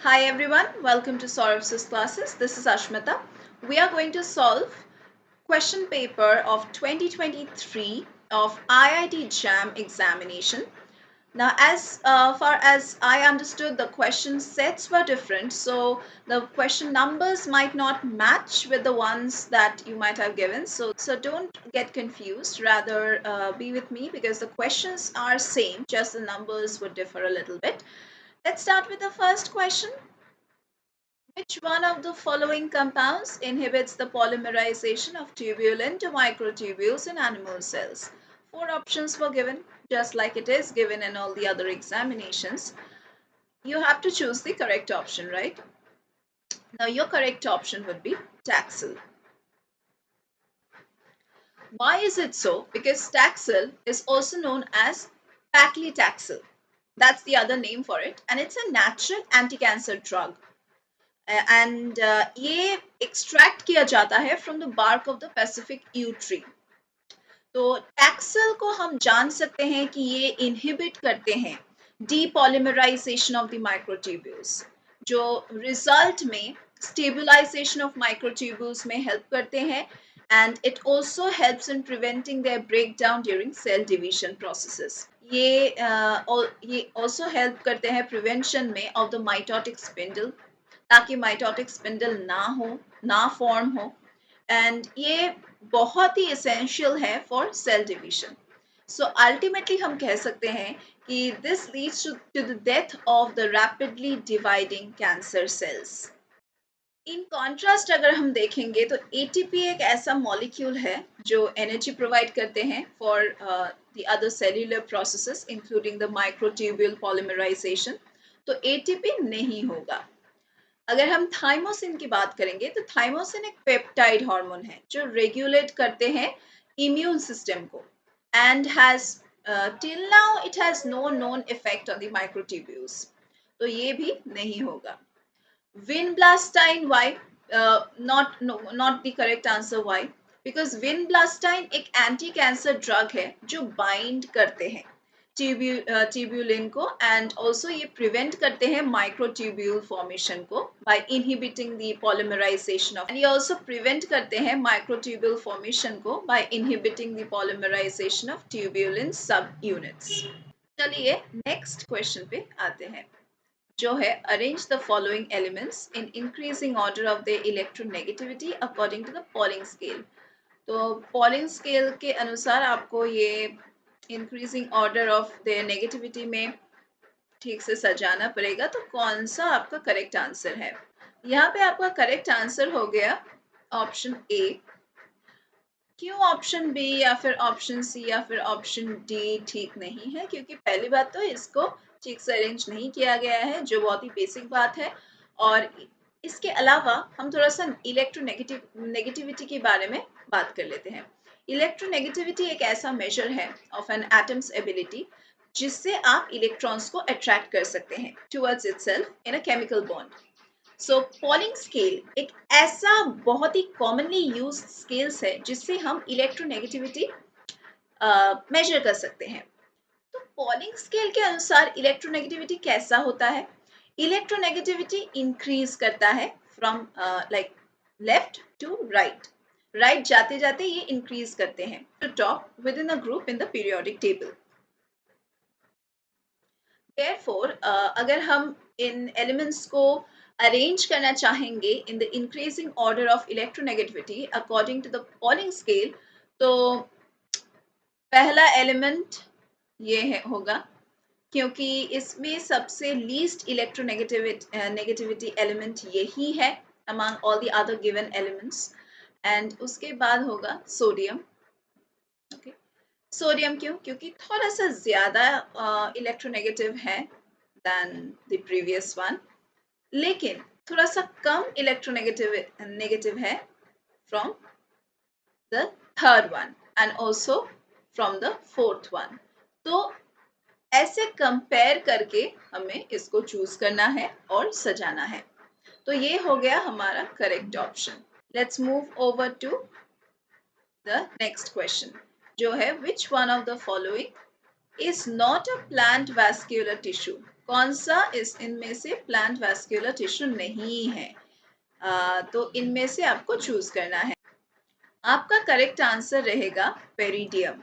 Hi everyone, welcome to Saurav's classes. This is Ashmita. We are going to solve question paper of 2023 of IIT JAM examination. Now, as far as I understood, the question sets were different, so the question numbers might not match with the ones that you might have given. So don't get confused. Rather, be with me because the questions are same, just the numbers would differ a little bit. Let's start with the first question. Which one of the following compounds inhibits the polymerization of tubulin to microtubules in animal cells? Four options were given, just like it is given in all the other examinations. You have to choose the correct option, right? Now, your correct option would be Taxol. Why is it so? Because Taxol is also known as paclitaxel. That's the other name for it, and it's a natural anti-cancer drug. And ये extract किया जाता है from the bark of the pacific yew tree. तो taxol को हम जान सकते हैं कि ये इनहिबिट करते हैं डीपॉलीमराइजेशन ऑफ द माइक्रोट्यूब्यूल्स, जो रिजल्ट में स्टेबलाइजेशन ऑफ माइक्रोट्यूब्यूल्स में हेल्प करते हैं and it also helps in preventing their break down during cell division processes. ये ऑल्सो हेल्प करते हैं प्रिवेंशन में ऑफ द माइटोटिक स्पिंडल, ताकि माइटोटिक स्पिंडल ना फॉर्म हो एंड ये बहुत ही एसेंशियल है for cell division. So ultimately हम कह सकते हैं कि this leads to the death of the rapidly dividing cancer cells. In contrast अगर हम देखेंगे तो एटीपी एक ऐसा मॉलिक्यूल है जो एनर्जी प्रोवाइड करते हैं for the other cellular processes including the microtubule polymerization. तो एटीपी नहीं होगा। अगर हम थाइमोसिन की बात करेंगे तो थाइमोसिन एक पेप्टाइड हार्मोन है जो रेगुलेट करते हैं इम्यून सिस्टम को and has till now it has no known effect on the microtubules. तो ये भी नहीं होगा। Vinblastine why not the correct answer. Why? Because vinblastine एक एंटी कैंसर ड्रग है जो बाइंड करते हैं ट्यूब्यूलिन को एंड ऑल्सो ये प्रिवेंट करते हैं माइक्रोट्यूब्यूल फॉर्मेशन को by inhibiting the polymerization of, and ये ऑल्सो प्रिवेंट करते हैं माइक्रोट्यूब्यूल फॉर्मेशन को by inhibiting the polymerization of tubulin subunits. चलिए नेक्स्ट क्वेश्चन पे आते हैं, जो है arrange the following elements in increasing order of the electronegativity according to the Pauling scale. तो पॉलिंग स्केल के अनुसार आपको ये increasing order of the negativity में ठीक से सजाना पड़ेगा। तो कौन सा आपका करेक्ट आंसर है? यहाँ पे आपका करेक्ट आंसर हो गया ऑप्शन ए। क्यों ऑप्शन बी या फिर ऑप्शन सी या फिर ऑप्शन डी ठीक नहीं है? क्योंकि पहली बात तो इसको ठीक से अरेंज नहीं किया गया है, जो बहुत ही बेसिक बात है। और इसके अलावा हम थोड़ा सा नेगेटिविटी के बारे में बात कर लेते हैं। इलेक्ट्रोनेगेटिविटी एक ऐसा मेजर है ऑफ एन एटम्स एबिलिटी जिससे आप इलेक्ट्रॉन्स को अट्रैक्ट कर सकते हैं towards itself in a chemical bond. So polling scale एक ऐसा बहुत ही कॉमनली यूज स्केल्स है जिससे हम इलेक्ट्रोनेगेटिविटी मेजर कर सकते हैं। तो पॉलिंग स्केल के अनुसार इलेक्ट्रोनेगेटिविटी कैसा होता है? इलेक्ट्रोनेगेटिविटी इंक्रीज करता है from like left to right. Right जाते जाते ये इंक्रीज करते हैं to top within a group in the periodic table. Therefore, अगर हम इन एलिमेंट्स को अरेंज करना चाहेंगे in the increasing order of electronegativity according to the Pauling scale, तो पहला एलिमेंट ये होगा, क्योंकि इसमें सबसे लीस्ट इलेक्ट्रोनेगेटिविटी एलिमेंट यही है among all the other given elements. And उसके बाद होगा सोडियम। ओके, सोडियम क्यों? क्योंकि थोड़ा सा ज़्यादा इलेक्ट्रोनेगेटिव है दैन द प्रीवियस वन, लेकिन थोड़ा सा कम नेगेटिव है from the third one and also from the fourth one. तो ऐसे कंपेयर करके हमें इसको चूज करना है और सजाना है। तो ये हो गया हमारा correct option. Let's move over to the next question, जो है which one of the following is not a plant vascular tissue? कौन सा इनमें से प्लांट वैस्कुलर टिश्यू नहीं है? तो इनमें से आपको चूज करना है। आपका करेक्ट आंसर रहेगा पेरिडियम।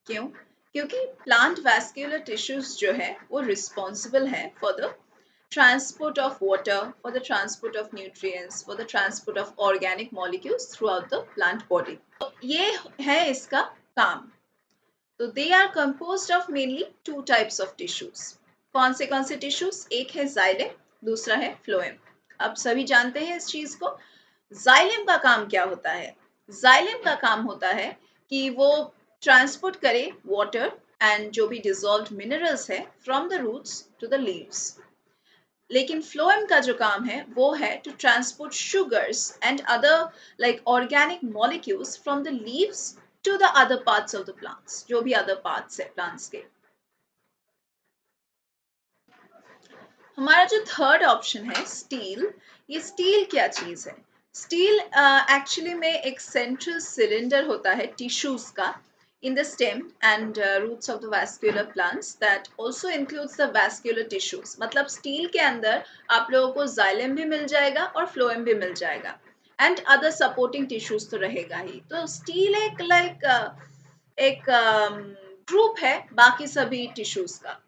क्यों? क्योंकि प्लांट वैस्कुलर टिश्यूज जो है वो रिस्पॉन्सिबल है for the transport of water, for the transport of nutrients, for the transport of organic molecules throughout the plant body. तो ये है इसका काम। तो they are composed of mainly two types of tissues. कौन से टिश्यूज? एक है जाइलम, दूसरा है फ्लोएम। अब सभी जानते हैं इस चीज को। जाइलम का काम क्या होता है? जाइलम का काम होता है कि वो ट्रांसपोर्ट करे वाटर एंड जो भी डिजॉल्व्ड मिनरल्स है from the roots to the leaves. लेकिन फ्लोएम का जो काम है वो है to transport sugars and other like organic molecules from the leaves to the other parts of the plants, जो भी अदर पार्ट्स है प्लांट्स के। हमारा जो थर्ड ऑप्शन है स्टील, ये स्टील क्या चीज है? स्टील एक्चुअली में एक सेंट्रल सिलेंडर होता है टिश्यूज का in the stem and roots of the vascular plants that also includes the vascular tissues। मतलब स्टील के अंदर आप लोगों को जाइलम भी मिल जाएगा और फ्लोएम भी मिल जाएगा एंड अदर सपोर्टिंग टिश्यूज तो रहेगा ही। तो स्टील एक एक ग्रुप है बाकी सभी टिश्यूज का।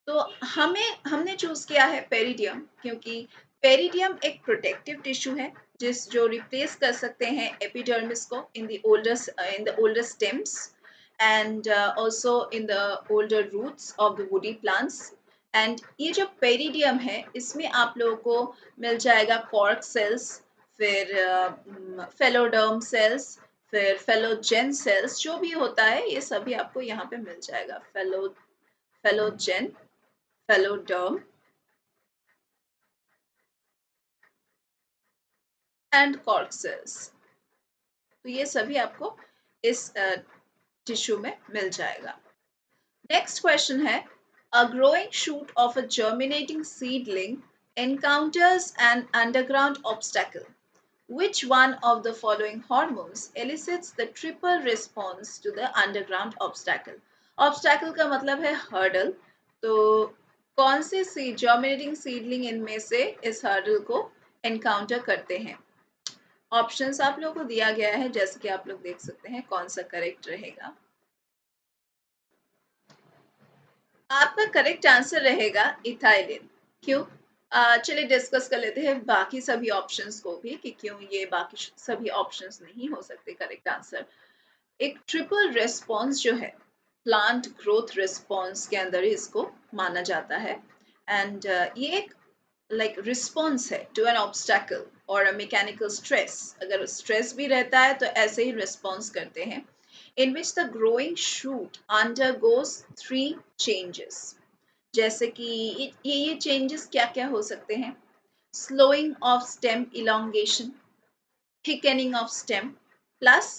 तो हमने चूज किया है पेरिडियम क्योंकि पेरिडियम एक प्रोटेक्टिव टिश्यू है जो रिप्लेस कर सकते हैं एपिडर्मिस को in the older stems and also in the older roots of the woody plants. And ये जो पेरिडियम है इसमें आप लोगों को मिल जाएगा कॉर्क सेल्स, फिर फेलोडर्म सेल्स, फिर फेलोजेन सेल्स, जो भी होता है ये सभी आपको यहाँ पे मिल जाएगा। Phellogen, phelloderm and cork cells. तो ये सभी आपको इस टिश्यू में मिल जाएगा। नेक्स्ट क्वेश्चन है, a growing shoot of a germinating seedling encounters an underground obstacle. Which one of the following hormones elicits the triple response to the underground obstacle? Obstacle का मतलब है hurdle। तो कौन से germinating seedling इनमें से इस hurdle को encounter करते हैं? ऑप्शंस आप लोगों को दिया गया है, जैसे कि आप लोग देख सकते हैं कौन सा करेक्ट रहेगा। आपका करेक्ट आंसर रहेगा इथाइलिन। क्यों? चलिए डिस्कस कर लेते हैं बाकी सभी ऑप्शंस को भी कि क्यों ये बाकी सभी ऑप्शंस नहीं हो सकते करेक्ट आंसर। एक ट्रिपल रेस्पॉन्स जो है प्लांट ग्रोथ रेस्पॉन्स के अंदर इसको माना जाता है एंड ये एक लाइक रिस्पॉन्स है टू एन ऑब्स्टैकल और अ मैकेनिकल स्ट्रेस। अगर स्ट्रेस भी रहता है तो ऐसे ही रिस्पॉन्स करते हैं in which the growing shoot undergoes three changes। जैसे कि ये changes क्या क्या हो सकते हैं? Slowing of stem elongation, thickening of stem, plus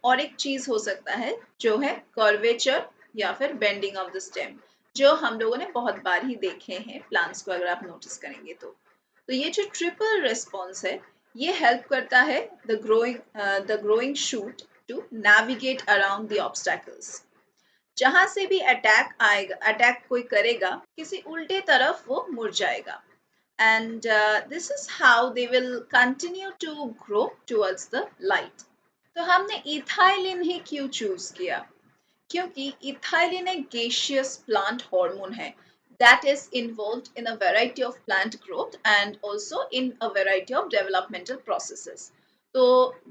और एक चीज हो सकता है जो है curvature या फिर bending of the stem, जो हम लोगों ने बहुत बार ही देखे हैं प्लांट्स को, अगर आप नोटिस करेंगे तो ये जो ट्रिपल रिस्पॉन्स है ये हेल्प करता है the growing shoot to navigate around the obstacles. जहां से भी अटैक आएगा, अटैक कोई करेगा, किसी उल्टे तरफ वो मुड़ जाएगा and this is how they will continue to grow towards the light. तो हमने इथाइलिन ही क्यों चूज किया? क्योंकि इथाइलिन एक gaseous plant hormone है that is involved in a variety of plant growth and also in a variety of developmental processes। तो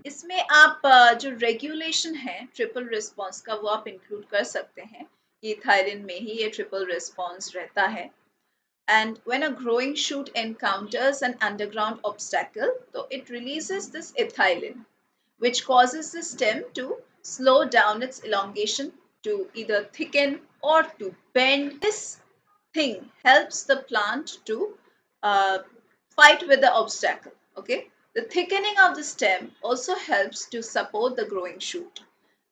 इसमें आप जो रेगुलेशन है ट्रिपल रिस्पॉन्स का वो आप इंक्लूड कर सकते हैं। इथाइलिन में ही ये ट्रिपल रिस्पॉन्स रहता है। And when a growing shoot encounters an underground obstacle, so it releases this ethylene, which causes the stem to slow down its elongation, to either thicken or to bend. This thing helps the plant to uh, fight with the obstacle. Okay, the thickening of the stem also helps to support the growing shoot,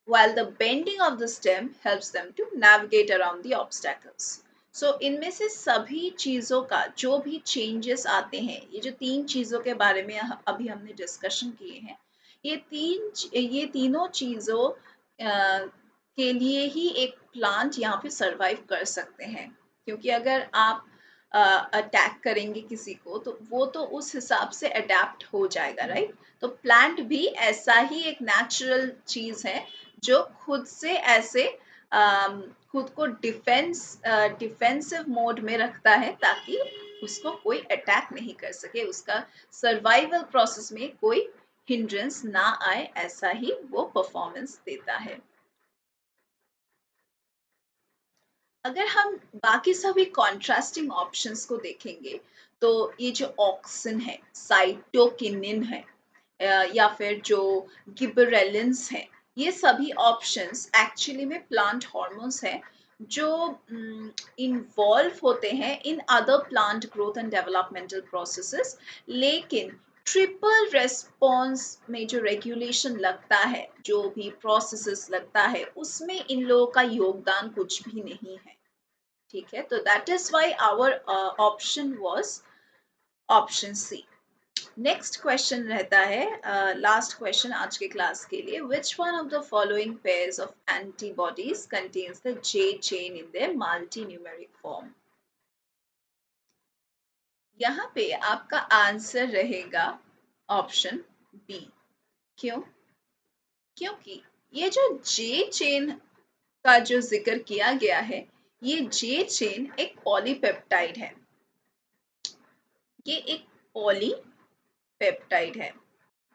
while the bending of the stem helps them to navigate around the obstacles। So इनमें से सभी चीजों का जो भी changes आते हैं, ये जो तीन चीजों के बारे में अभी हमने डिस्कशन किए हैं, ये तीनों चीजों के लिए ही एक प्लांट यहाँ पे सरवाइव कर सकते हैं। क्योंकि अगर आप अटैक करेंगे किसी को तो वो तो उस हिसाब से अडेप्ट हो जाएगा, राइट? तो प्लांट भी ऐसा ही एक नेचुरल चीज है जो खुद से ऐसे खुद को डिफेंसिव मोड में रखता है ताकि उसको कोई अटैक नहीं कर सके, उसका सर्वाइवल प्रोसेस में कोई हिंड्रेंस ना आए, ऐसा ही वो परफॉर्मेंस देता है। अगर हम बाकी सभी कॉन्ट्रास्टिंग ऑप्शंस को देखेंगे तो ये जो ऑक्सिन है, साइटोकिनिन है, या फिर जो गिबरेलिन्स हैं, ये सभी ऑप्शंस एक्चुअली में प्लांट हॉर्मोन्स हैं जो इन्वॉल्व होते हैं in other plant growth and developmental processes. लेकिन ट्रिपल रेस्पॉन्स में जो रेगुलेशन लगता है, जो भी प्रोसेसेस लगता है, उसमें इन लोगों का योगदान कुछ भी नहीं है। ठीक है, तो that is why our option was option C. Next question रहता है, लास्ट क्वेश्चन आज के क्लास के लिए, which one of the following pairs of antibodies contains the J chain in their multi numeric form. यहाँ पे आपका आंसर रहेगा ऑप्शन बी। क्यों? क्योंकि ये जो जे चेन का जो जिक्र किया गया है, ये जे चेन एक पॉलीपेप्टाइड है। ये एक पॉलीपेप्टाइड है।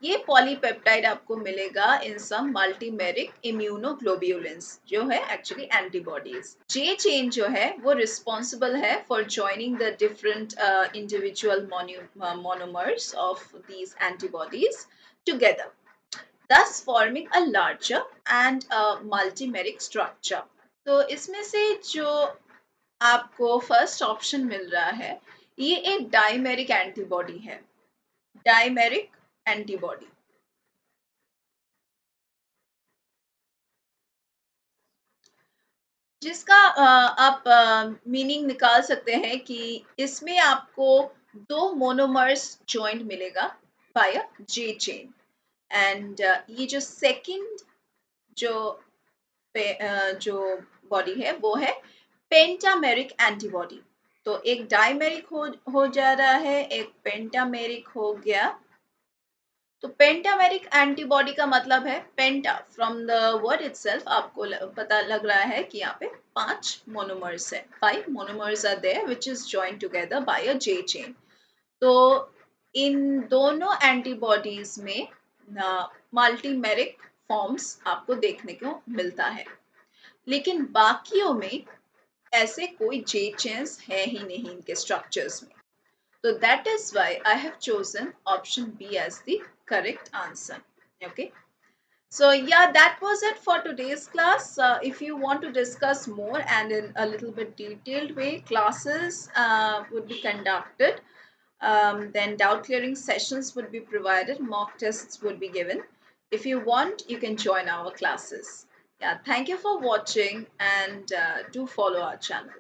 ये पॉलीपेप्टाइड आपको मिलेगा इन सम मल्टीमेरिक इम्यूनोग्लोब्यूलिन्स, जो है एक्चुअली एंटीबॉडीज। जे चेन जो है वो रिस्पॉन्सिबल है for joining the different individual monomers of these antibodies together, thus forming a larger and a multimeric structure। तो इसमें से जो आपको फर्स्ट ऑप्शन मिल रहा है, ये एक डाइमेरिक एंटीबॉडी है। डाइमेरिक एंटीबॉडी, जिसका आप मीनिंग निकाल सकते हैं कि इसमें आपको दो मोनोमर्स जॉइंट मिलेगा by a J chain. And ये जो सेकंड जो जो बॉडी है वो है पेंटामेरिक एंटीबॉडी। तो एक डाइमेरिक हो जा रहा है, एक पेंटामेरिक हो गया। तो पेंटामेरिक एंटीबॉडी का मतलब है पेंटा, फ्रॉम द वर्ड इटसेल्फ आपको पता लग रहा है कि यहाँ पे 5 मोनोमर्स है, 5 monomers are there which is joined together by a J chain. तो इन दोनों एंटीबॉडीज में मल्टीमेरिक फॉर्म्स आपको देखने को मिलता है, लेकिन बाकियों में ऐसे कोई जे चेन्स है ही नहीं इनके स्ट्रक्चर्स में। So that is why I have chosen option B as the correct answer. Okay. So yeah, that was it for today's class. If you want to discuss more and in a little bit detailed way, classes would be conducted. Then doubt clearing sessions would be provided. Mock tests would be given. If you want, you can join our classes. Yeah, thank you for watching and do follow our channel.